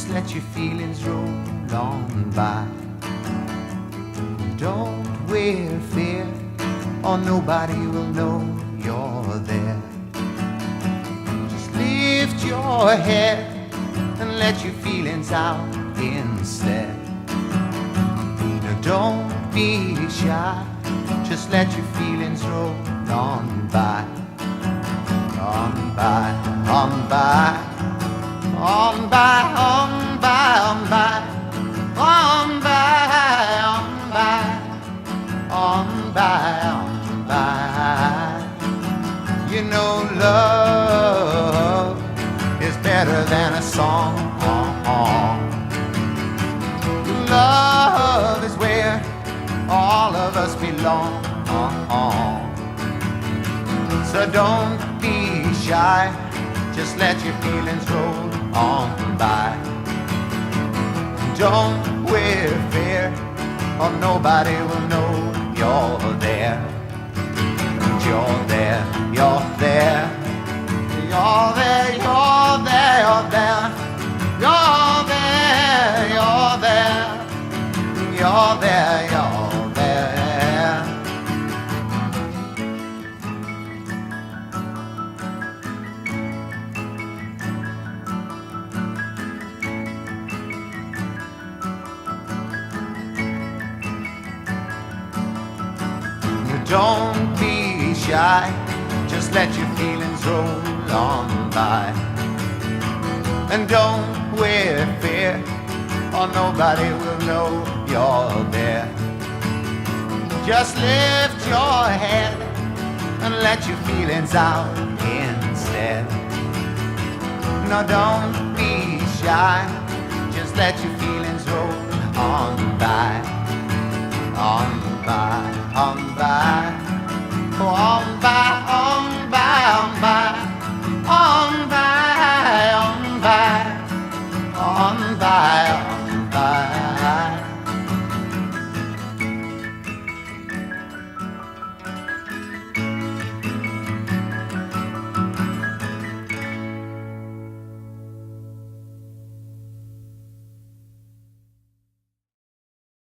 Just let your feelings roll on by. Don't wear fear, or nobody will know you're there. Just lift your head and let your feelings out instead. Now don't be shy, just let your feelings roll on by. On by, on by, on by, on by, on by, on by, on by, on by, on by. You know love is better than a song. Love is where all of us belong. So don't be shy, just let your feelings roll on by. Don't wear fear, or nobody will know you're there. You're there, you're there, you're there, you're there, you're there, you're there, you're there, you're there, you're there. Don't be shy, just let your feelings roll on by. And don't wear fear, or nobody will know you're there. Just lift your head and let your feelings out instead. No, don't be shy, just let your feelings roll on by. On by, on by, on by, on by, on by, on